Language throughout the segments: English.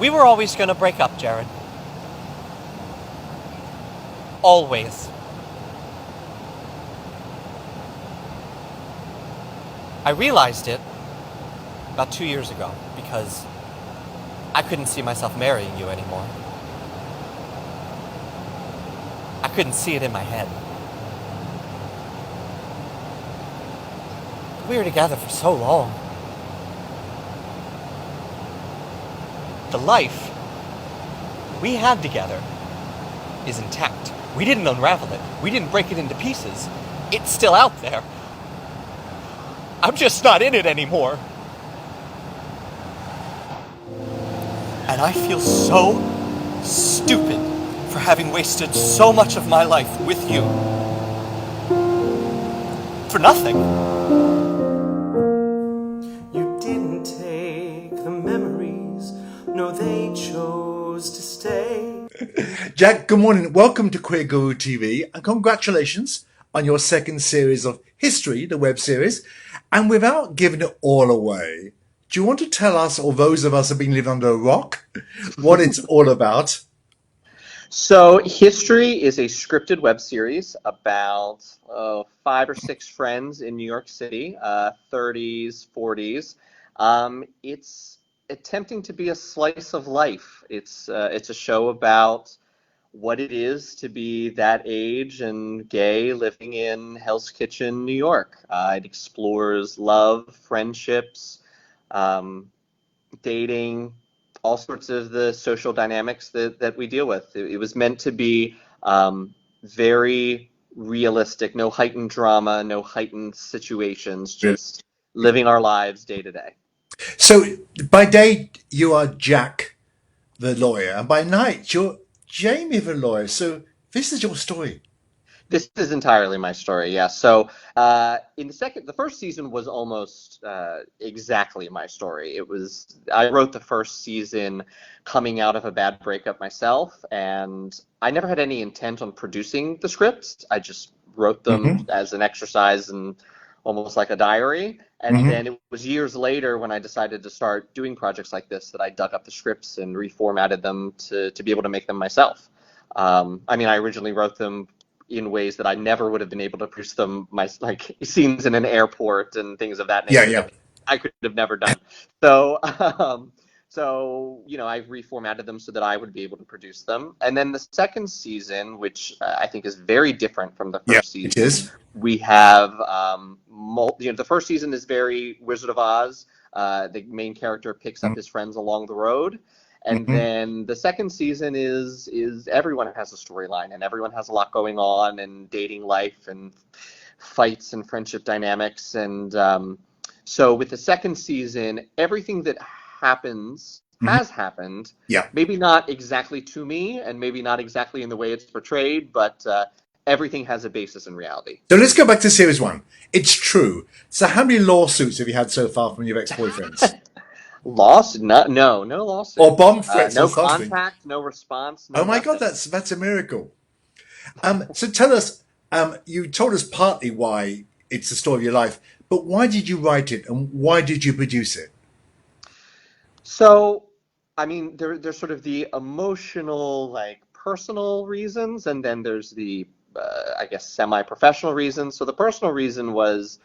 We were always gonna break up, Jared. Always. I realized it about 2 years ago because I couldn't see myself marrying you anymore. I couldn't see it in my head. We were together for so long. The life we had together is intact. We didn't unravel it. We didn't break it into pieces. It's still out there. I'm just not in it anymore. And I feel so stupid for having wasted so much of my life with you. For nothing. You didn't take the memories, no, they chose to stay. Jack, good morning. Welcome to Queerguru TV and congratulations on your second series of History, the web series. And without giving it all away, do you want to tell us, or those of us who have been living under a rock, what it's all about? So, History is a scripted web series about 5 or 6 friends in New York City, 30s, 40s. It's attempting to be a slice of life. It's a show about what it is to be that age and gay living in Hell's Kitchen, New York. It explores love, friendships, dating, all sorts of the social dynamics that we deal with. It was meant to be very realistic, no heightened drama, no heightened situations, just living our lives day to day. So by day, you are Jack, the lawyer, and by night, you're Jamie, the lawyer. So this is your story. This is entirely my story, yeah. So the first season was almost exactly my story. I wrote the first season coming out of a bad breakup myself, and I never had any intent on producing the scripts. I just wrote them as an exercise and almost like a diary. And then it was years later when I decided to start doing projects like this that I dug up the scripts and reformatted them to be able to make them myself. I originally wrote them in ways that I never would have been able to produce them, like scenes in an airport and things of that nature. Yeah. That I could have never done. So, I reformatted them so that I would be able to produce them. And then the second season, which I think is very different from the first season, it is. we have, the first season is very Wizard of Oz. The main character picks up his friends along the road. And then the second season is everyone has a storyline and everyone has a lot going on and dating life and fights and friendship dynamics. And so with the second season, everything that happens has happened. Yeah. Maybe not exactly to me and maybe not exactly in the way it's portrayed, but everything has a basis in reality. So let's go back to series 1. It's true. So how many lawsuits have you had so far from your ex-boyfriends? No lawsuits. Or bomb threats no or something? contact, no response. No Oh my nothing. God, that's a miracle. So tell us, you told us partly why it's the story of your life, but why did you write it and why did you produce it? So, there's sort of the emotional, like personal reasons, and then there's the, I guess, semi-professional reasons. So the personal reason was,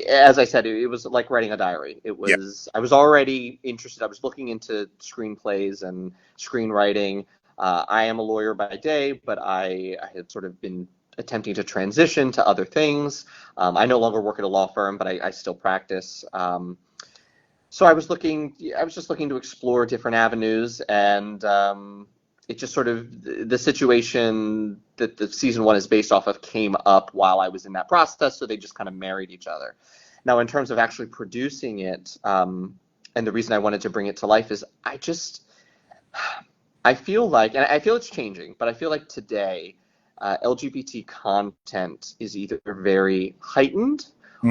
as I said, it was like writing a diary. I was already interested. I was looking into screenplays and screenwriting. I am a lawyer by day, but I had sort of been attempting to transition to other things. I no longer work at a law firm, but I still practice. So I was just looking to explore different avenues, and it just sort of, the situation that the season 1 is based off of came up while I was in that process, so they just kind of married each other. Now, in terms of actually producing it, and the reason I wanted to bring it to life is I feel like, and I feel it's changing, but I feel like today, LGBT content is either very heightened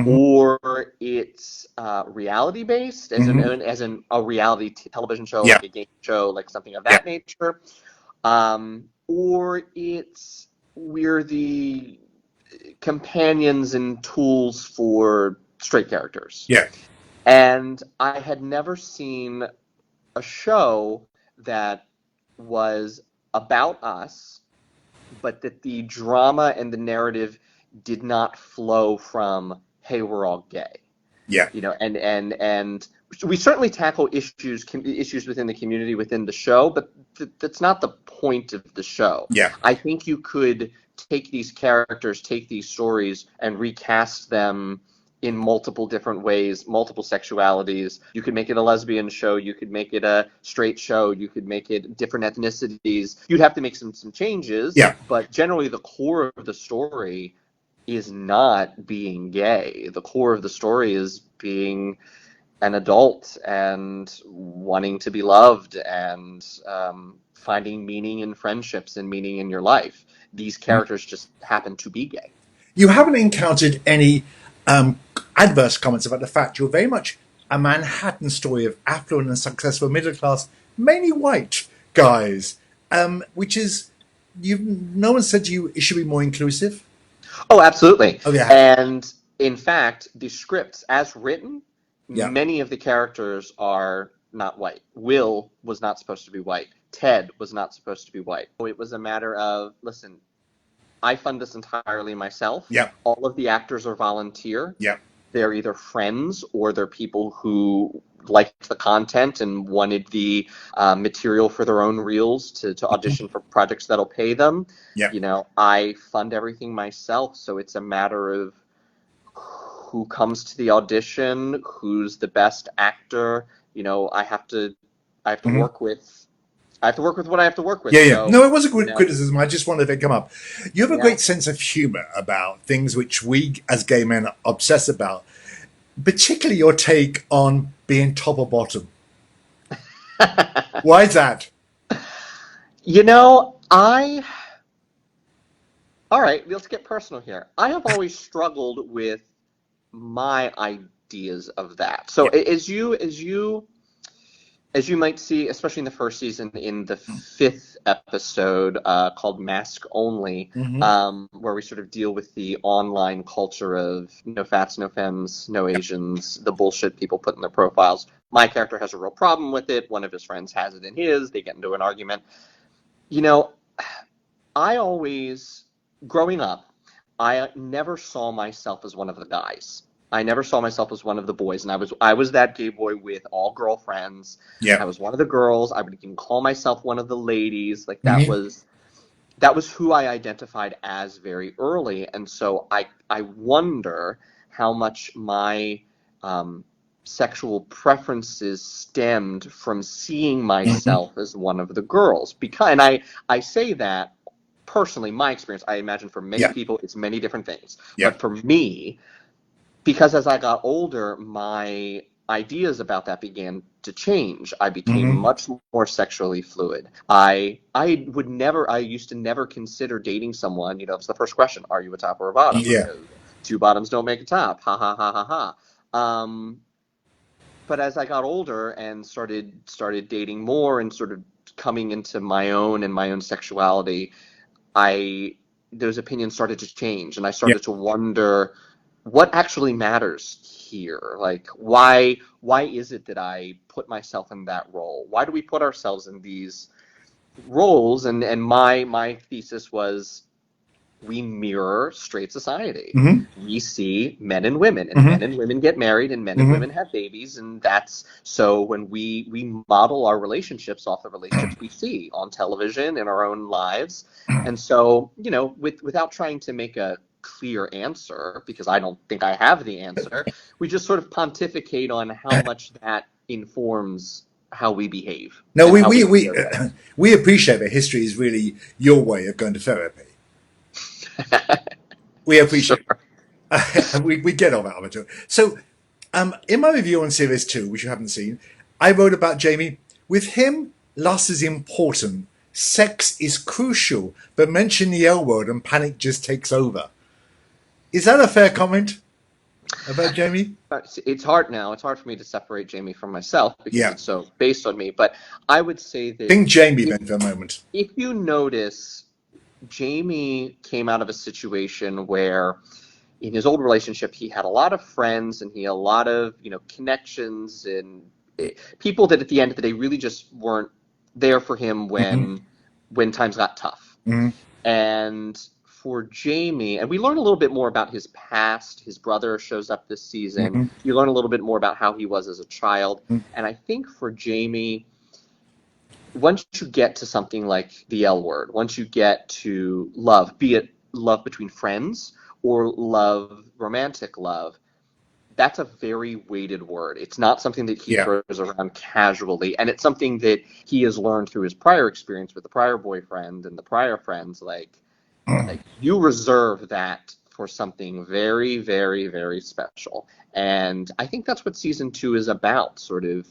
or it's reality based, as in a reality television show, like a game show, like something of that nature, or we're the companions and tools for straight characters. Yeah. And I had never seen a show that was about us, but that the drama and the narrative did not flow from, hey, we're all gay. Yeah. And we certainly tackle issues within the community, within the show, but that's not the point of the show. Yeah. I think you could take these characters, take these stories, and recast them in multiple different ways, multiple sexualities. You could make it a lesbian show, you could make it a straight show, you could make it different ethnicities. You'd have to make some changes, Yeah. but generally the core of the story is not being gay. The core of the story is being an adult and wanting to be loved and finding meaning in friendships and meaning in your life. These characters just happen to be gay. You haven't encountered any adverse comments about the fact you're very much a Manhattan story of affluent and successful middle class, mainly white guys, which is, no one said to you it should be more inclusive? Oh, absolutely. Oh, yeah. And in fact, the scripts as written, Yeah. many of the characters are not white. Will was not supposed to be white. Ted was not supposed to be white. It was a matter of, listen, I fund this entirely myself. Yeah. All of the actors are volunteer. Yeah. They're either friends or they're people who liked the content and wanted the material for their own reels to audition for projects that'll pay them. Yeah. I fund everything myself, so it's a matter of who comes to the audition, who's the best actor. I have to work with. I have to work with what I have to work with. Yeah, yeah. So, No, it was a good criticism. I just wanted it to come up. You have a Yeah. great sense of humor about things which we as gay men obsess about, particularly your take on being top or bottom. Why is that? All right, let's get personal here. I have always struggled with my ideas of that. So as you might see, especially in the first season, in the 5th episode called Mask Only, where we sort of deal with the online culture of no fats, no femmes, no Asians, the bullshit people put in their profiles. My character has a real problem with it. One of his friends has it in his. They get into an argument. I always, growing up, I never saw myself as one of the guys. I never saw myself as one of the boys, and I was that gay boy with all girlfriends. Yeah. I was one of the girls. I would even call myself one of the ladies. Like that was who I identified as very early, and so I wonder how much my sexual preferences stemmed from seeing myself as one of the girls. And I say that personally, my experience. I imagine for many people, it's many different things. Yeah. But for me, because as I got older, my ideas about that began to change. I became much more sexually fluid. I used to never consider dating someone. It's the first question: are you a top or a bottom? Yeah. Because 2 bottoms don't make a top. Ha ha ha ha ha. But as I got older and started dating more and sort of coming into my own sexuality, those opinions started to change, and I started to wonder what actually matters here. Like, why is it that I put myself in that role? Why do we put ourselves in these roles? And my thesis was, we mirror straight society. We see men and women, and men and women get married, and men and women have babies, and that's so when we model our relationships off the relationships we see on television in our own lives. And so, without trying to make a clear answer, because I don't think I have the answer, we just sort of pontificate on how much that informs how we behave. No, we appreciate that history is really your way of going to therapy. We appreciate it. we get all that of it. So, in my review on Series 2, which you haven't seen, I wrote about Jamie. With him, lust is important. Sex is crucial, but mention the L word and panic just takes over. Is that a fair comment about Jamie? It's hard now. It's hard for me to separate Jamie from myself because it's so based on me. But I would say that... Think Jamie then for a moment. If you notice, Jamie came out of a situation where in his old relationship, he had a lot of friends and he had a lot of, connections and people that at the end of the day really just weren't there for him when times got tough. Mm-hmm. And for Jamie, and we learn a little bit more about his past. His brother shows up this season. Mm-hmm. You learn a little bit more about how he was as a child. Mm-hmm. And I think for Jamie, once you get to something like the L word, once you get to love, be it love between friends or love, romantic love, that's a very weighted word. It's not something that he Yeah. throws around casually, and it's something that he has learned through his prior experience with the prior boyfriend and the prior friends. Like you reserve that for something very, very, very special. And I think that's what season 2 is about, sort of,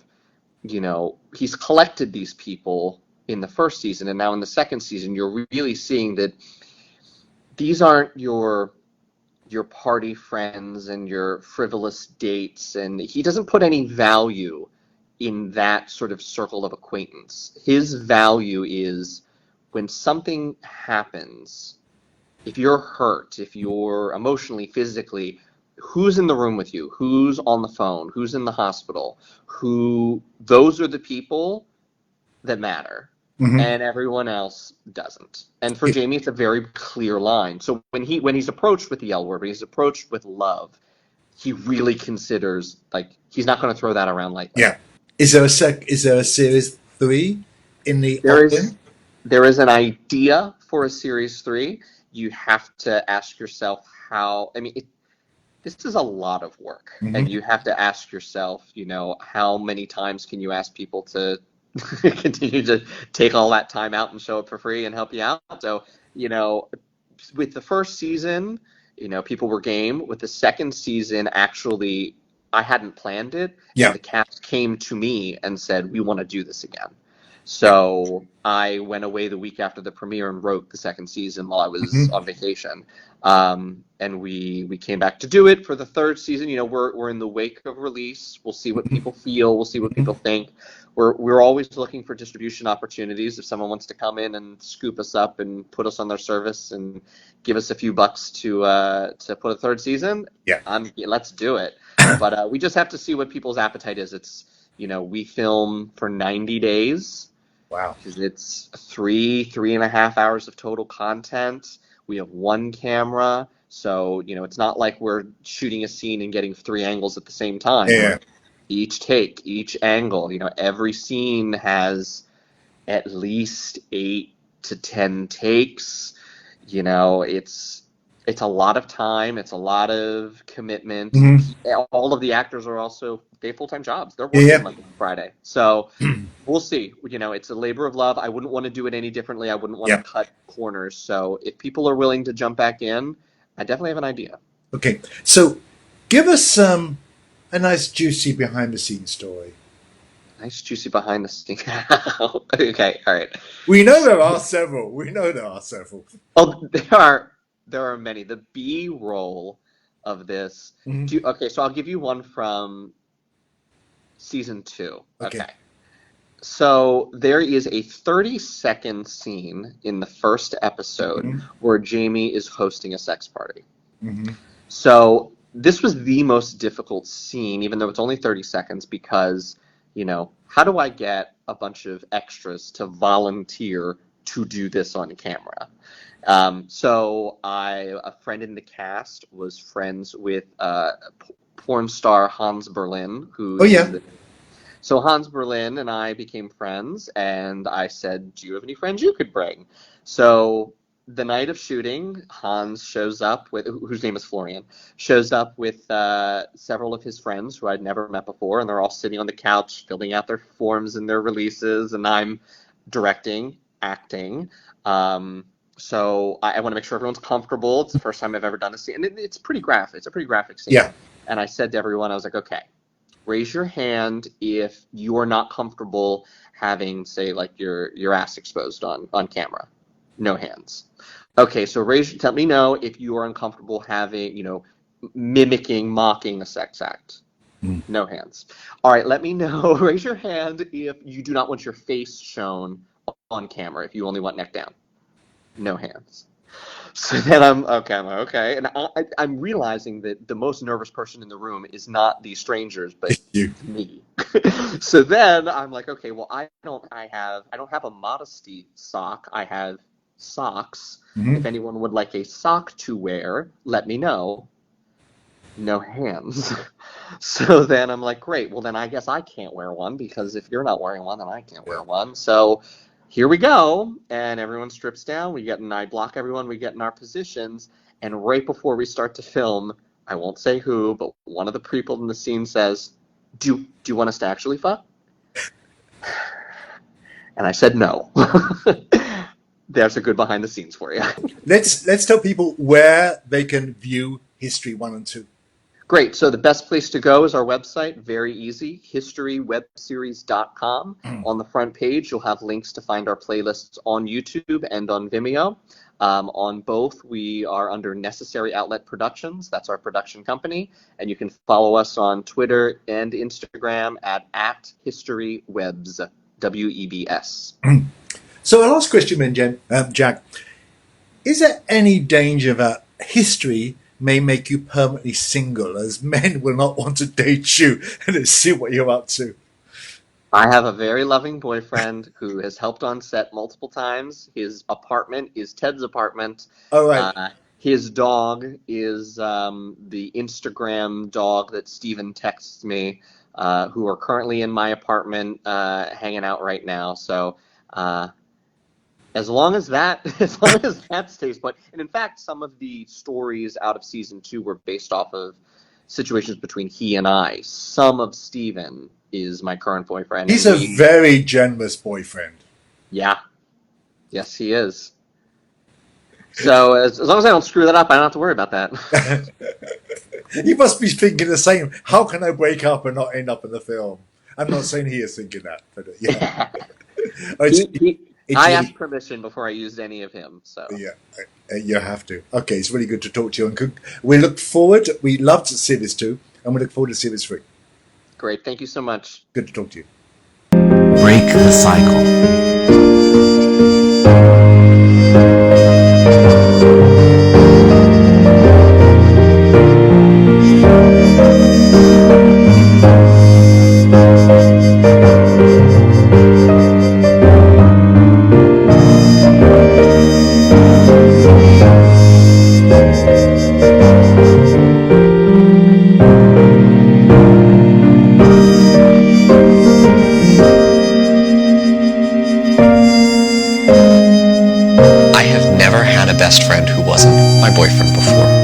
he's collected these people in the first season, and now in the second season, you're really seeing that these aren't your party friends and your frivolous dates, and he doesn't put any value in that sort of circle of acquaintance. His value is when something happens, if you're hurt, if you're emotionally, physically, who's in the room with you, who's on the phone, who's in the hospital, those are the people that matter. Mm-hmm. And everyone else doesn't. And for Jamie, it's a very clear line. So when he's approached with the L word, when he's approached with love, he really considers, like, he's not going to throw that around lightly. Yeah. Is there a series 3 in the offing? There is an idea for a series 3. You have to ask yourself how. I mean, this is a lot of work, and you have to ask yourself, how many times can you ask people to continue to take all that time out and show up for free and help you out. So, with the first season, people were game. With the second season, actually, I hadn't planned it. Yeah. And the cast came to me and said, we want to do this again. So I went away the week after the premiere and wrote the second season while I was on vacation. And we came back to do it for the third season. We're in the wake of release. We'll see what people feel. We'll see what people think. We're always looking for distribution opportunities. If someone wants to come in and scoop us up and put us on their service and give us a few bucks to put a third season, let's do it. But we just have to see what people's appetite is. It's we film for 90 days. Wow. It's 3.5 hours of total content. We have one camera, so it's not like we're shooting a scene and getting 3 angles at the same time. Yeah. Each take, each angle, every scene has at least 8 to 10 takes. It's a lot of time. It's a lot of commitment. All of the actors are also, they have full-time jobs. They're working Monday and Friday. So we'll see. It's a labor of love. I wouldn't want to do it any differently. I wouldn't want to cut corners. So if people are willing to jump back in, I definitely have an idea. Okay. So give us a nice juicy behind-the-scenes story. Nice juicy behind the scenes. Okay, all right. We know there are several. Oh, there are many. The B-roll of this. Okay, so I'll give you one from season 2. Okay. So there is a 30-second scene in the first episode where Jamie is hosting a sex party. So this was the most difficult scene, even though it's only 30 seconds, because, how do I get a bunch of extras to volunteer to do this on camera? So a friend in the cast was friends with porn star Hans Berlin, who so Hans Berlin and I became friends, and I said, do you have any friends you could bring? So the night of shooting, Hans shows up whose name is Florian, shows up with several of his friends who I'd never met before, and they're all sitting on the couch filling out their forms and their releases, and I'm directing, acting. So I want to make sure everyone's comfortable. It's the first time I've ever done a scene, and it's pretty graphic. It's a pretty graphic scene. Yeah. And I said to everyone, I was like, okay, raise your hand if you are not comfortable having, say, like your ass exposed on camera. No hands. Okay, so let me know if you are uncomfortable having, mimicking, mocking a sex act. No hands. All right, let me know. Raise your hand if you do not want your face shown on camera, if you only want neck down. No hands. So then I'm okay, and I'm realizing that the most nervous person in the room is not the strangers, but You. me. So then I'm like, okay, well, I don't have a modesty sock. I have socks. Mhm. If anyone would like a sock to wear, let me know. No hands. So then I'm like, great. Well, then I guess I can't wear one because if you're not wearing one, then I can't wear Yeah. one. So here we go. And everyone strips down. I block everyone. We get in our positions. And right before we start to film, I won't say who, but one of the people in the scene says, do you want us to actually fuck? And I said no. There's a good behind the scenes for you. Let's tell people where they can view History 1 and 2. Great. So the best place to go is our website. Very easy. historywebseries.com. On the front page, you'll have links to find our playlists on YouTube and on Vimeo. On both, we are under Necessary Outlet Productions. That's our production company. And you can follow us on Twitter and Instagram at HistoryWebs, WEBS. So, our last question, then, Jack, is there any danger that history may make you permanently single, as men will not want to date you and see what you're up to? I have a very loving boyfriend who has helped on set multiple times. His apartment is Ted's apartment. All right. His dog is the Instagram dog that Steven texts me, who are currently in my apartment hanging out right now. So as long as that stays put, and in fact, some of the stories out of season 2 were based off of situations between he and I. Some of Steven is my current boyfriend. He's a very generous boyfriend. Yeah. Yes, he is. So as long as I don't screw that up, I don't have to worry about that. You must be thinking the same. How can I break up and not end up in the film? I'm not saying he is thinking that, but yeah. I asked permission before I used any of him. So yeah, you have to. Okay, it's really good to talk to you, and we look forward. We love to see this too, and we look forward to see this 3. Great, thank you so much. Good to talk to you. Break the cycle. I have never had a best friend who wasn't my boyfriend before.